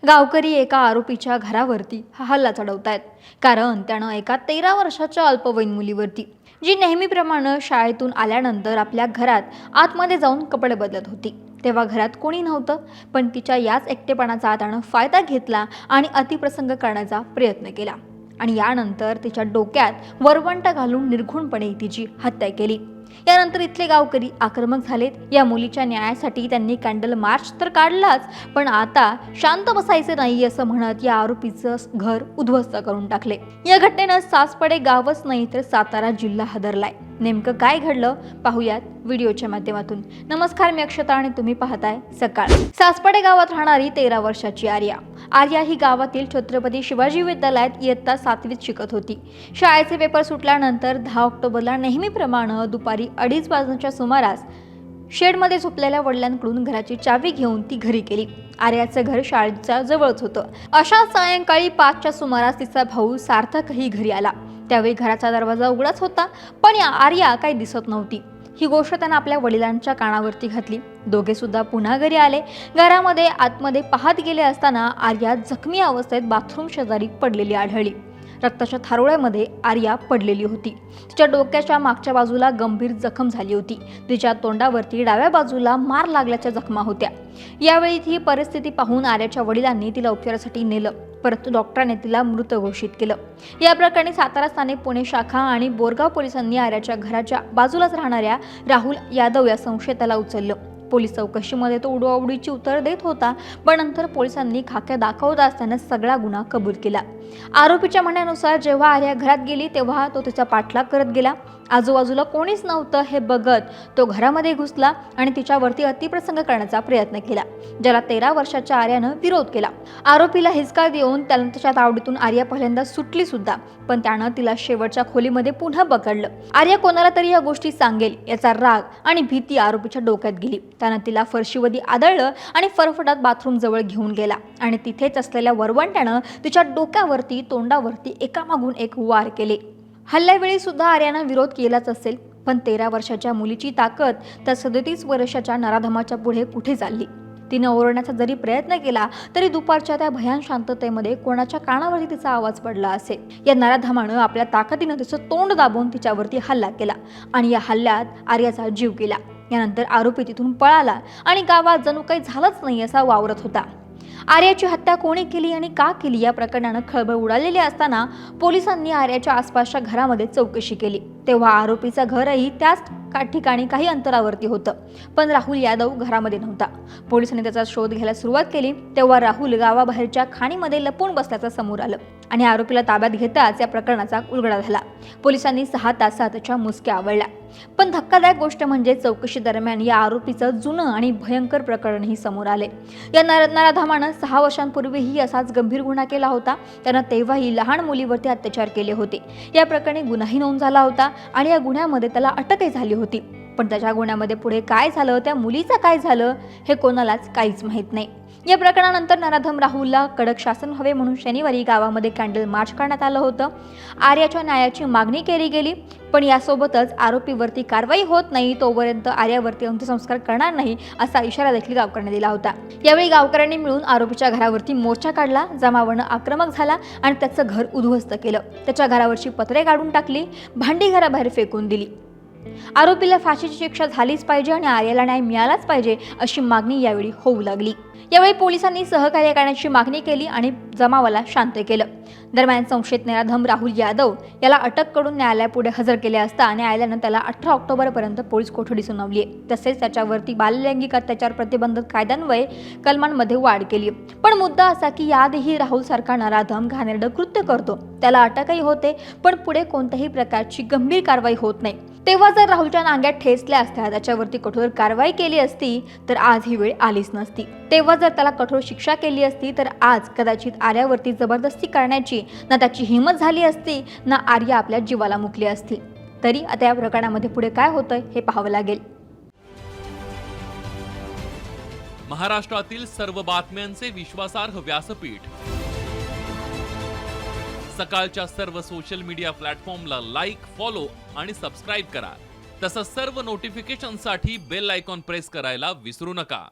गावकरी एका आरोपीच्या घरावरती हल्ला चढवतायत कारण त्यानं एका 13 वर्षाच्या अल्पवयीन मुलीवरती जी नेहमीप्रमाणे शाळेतून आल्यानंतर आपल्या घरात आतमध्ये जाऊन कपडे बदलत होती तेव्हा घरात कोणी नव्हतं, पण तिच्या याच एकटेपणाचा त्यानं फायदा घेतला आणि अतिप्रसंग करण्याचा प्रयत्न केला आणि यानंतर तिच्या डोक्यात वरवंट घालून निर्घृणपणे तिची हत्या केली। यानंतर इथले गावकरी आक्रमक झालेत। या मुलीच्या न्यायासाठी त्यांनी कॅन्डल मार्च तर काढलाच, पण आता शांत बसायचे नाही असं म्हणत या आरोपीचं घर उद्ध्वस्त करून टाकले। या घटनेनं सासपडे गावच नाही तर सातारा जिल्हा हादरलाय। नेमकं काय घडलं पाहूयात व्हिडिओच्या माध्यमातून। नमस्कार, मी अक्षता आणि तुम्ही पाहताय सकाळ। सासपडे गावात राहणारी 13 वर्षाची आर्या ही गावातील छत्रपती शिवाजी विद्यालयात इयत्ता 7वीत शिकत होती। शाळेचे पेपर सुटल्यानंतर 10 ऑक्टोबरला नेहमीप्रमाणे दुपारी 2:30 वाजण्याच्या सुमारास शेडमध्ये झोपलेल्या वडिलांकडून घराची चावी घेऊन ती घरी गेली। आर्याचं घर शाळेच्या जवळच होतं। अशा सायंकाळी 5च्या सुमारास तिचा भाऊ सार्थकही घरी आला। त्यावेळी घराचा दरवाजा उघडाच होता, पण आर्या काही दिसत नव्हती। ही गोष्ट त्यानं आपल्या वडिलांच्या कानावरती घातली। दोघे सुद्धा पुन्हा घरी आले। घरामध्ये आतमध्ये पाहत गेले असताना आर्या जखमी अवस्थेत बाथरूम शेजारी पडलेली आढळली। रक्ताच्या थारोळ्यामध्ये आर्या पडलेली होती। तिच्या डोक्याच्या मागच्या बाजूला गंभीर जखम झाली होती। तिच्या तोंडावरती डाव्या बाजूला मार लागल्याच्या जखमा होत्या। यावेळी ही परिस्थिती पाहून आर्याच्या वडिलांनी तिला उपचारासाठी नेलं, परंतु डॉक्टरांनी तिला मृत घोषित केलं। या प्रकरणी सातारा स्थानिक पुणे शाखा आणि बोरगाव पोलिसांनी आर्याच्या घराच्या बाजूलाच राहणाऱ्या राहुल यादव या संशयिताला उचललं। पोलीस चौकशीमध्ये तो उडवाउडीची उत्तर देत होता, पण नंतर पोलिसांनी खाक्या दाखवत असताना सगळा गुन्हा कबूल केला। आरोपीच्या म्हणण्यानुसार जेव्हा आर्या घरात गेली तेव्हा तो तिचा पाठलाग करत गेला। आजूबाजूला कोणीच नव्हतं हे बघत तो घरामध्ये घुसला आणि तिच्यावरती अतिप्रसंग करण्याचा प्रयत्न केला, ज्याला 13 वर्षाच्या आर्यानं विरोध केला। आरोपीला हिसका देऊन त्याला त्याच्या तावडीतून आर्या पहिल्यांदा सुटली सुद्धा, पण त्यानं तिला शेवटच्या खोलीमध्ये पुन्हा पकडलं। आर्या कोणाला तरी या गोष्टी सांगेल याचा राग आणि भीती आरोपीच्या डोक्यात गेली। त्यानं तिला फरशीवरती आदळलं आणि फरफटात बाथरूम जवळ घेऊन गेला आणि तिथेच असलेल्या वरवंट्यानं तिच्या डोक्यावरती तोंडावरती एकामागून एक वार केले। हल्ल्यावेळी सुद्धा आर्यानं विरोध केलाच असेल, पण 13 वर्षाच्या मुलीची ताकद त्या 37 वर्षाच्या नराधमाच्या पुढे कुठे चालली। तिने ओरडण्याचा जरी प्रयत्न केला तरी दुपारच्या त्या भयान शांततेमध्ये कोणाच्या कानावरती तिचा आवाज पडला असेल। या नराधमानं आपल्या ताकदीनं तिचं तोंड दाबून तिच्यावरती हल्ला केला आणि या हल्ल्यात आर्याचा जीव गेला। यानंतर आरोपी तिथून पळाला आणि गावात जणू काही झालंच नाही असा वावरत होता। आर्याची हत्या कोणी केली आणि का केली या प्रकरणानं खळबळ उडालेली असताना पोलिसांनी आर्याच्या आसपासच्या घरामध्ये चौकशी केली, तेव्हा आरोपीचं घरही त्याच ठिकाणी काही अंतरावरती होतं, पण राहुल यादव घरामध्ये नव्हता। पोलिसांनी त्याचा शोध घ्यायला सुरुवात केली तेव्हा राहुल गावाबाहेरच्या खाणीमध्ये लपून बसल्याचं समोर आलं आणि आरोपीला ताब्यात घेताच या प्रकरणाचा उलगडा झाला। पोलिसांनी 6 तासात त्याच्या मुसक्या आवळल्या, पण धक्कादायक गोष्ट म्हणजे चौकशी दरम्यान या आरोपीचं जुनं आणि भयंकर प्रकरणही समोर आले। या नराधमानं 6 वर्षांपूर्वीही असाच गंभीर गुन्हा केला होता। त्यानं तेव्हाही लहान मुलीवरती अत्याचार केले होते। या प्रकरणी गुन्हाही नोंद झाला होता आणि या गुन्ह्यामध्ये त्याला अटकही झाली होती, पण त्याच्या गुन्ह्यामध्ये पुढे काय झालं, त्या मुलीचं काय झालं हे कोणालाच काहीच माहीत नाही। या प्रकरणानंतर नराधम राहुलला कडक शासन हवे म्हणून शनिवारी गावामध्ये कॅन्डल मार्च करण्यात आलं होतं। आर्याच्या न्यायाची मागणी केली गेली, पण यासोबतच आरोपीवरती कारवाई होत नाही तोपर्यंत आर्यावरती अंत्यसंस्कार करणार नाही असा इशारा देखील गावकऱ्यांनी दिला होता। यावेळी गावकऱ्यांनी मिळून आरोपीच्या घरावरती मोर्चा काढला। जमावानं आक्रमक झाला आणि त्याचं घर उद्ध्वस्त केलं। त्याच्या घरावरची पत्रे काढून टाकली, भांडी घराबाहेर फेकून दिली। आरोपीला फाशीची शिक्षा झालीच पाहिजे आणि आर्याला न्याय मिळालाच पाहिजे अशी मागणी यावेळी होऊ लागली। यावेळी पोलिसांनी सहकार्य करण्याची मागणी केली आणि जमावाला शांत केलं। दरम्यान संशयित नराधम राहुल यादव याला अटक करून न्यायालयापुढे हजर केले असता न्यायालयानं त्याला 18 ऑक्टोबरपर्यंत पोलीस कोठडी सुनावली आहे। तसेच त्याच्यावरती बाललैंगिक अत्याचार प्रतिबंधक कायद्यान्वये कलमांमध्ये वाढ केली। पण मुद्दा असा की याआधीही राहुल सारखा नराधम घाणेरडं कृत्य करतो, त्याला अटकही होते, पण पुढे कोणत्याही प्रकारची गंभीर कारवाई होत नाही। तेव्हा जर राहुलच्या नांग्यात ठेचल्या असत्या, त्याच्यावरती कठोर कारवाई केली असती तर आज ही वेळ आलीच नसती। तेव्हा जर त्याला कठोर शिक्षा केली असती तर आज कदाचित आर्यावरती जबरदस्ती करण्याची ना त्याची हिंमत झाली असती, ना आर्या आपल्या जीवाला मुकली असती। तरी आता या प्रकरणामध्ये पुढे काय होतंय हे पाहावं लागेल। महाराष्ट्रातील सर्व बातम्यांचे विश्वासार्ह व्यासपीठ सकाळच्या सर्व सोशल मीडिया प्लॅटफॉर्मला लाईक, फॉलो आणि सबस्क्राईब करा। तसंच सर्व नोटिफिकेशनसाठी बेल आयकॉन प्रेस करायला विसरू नका।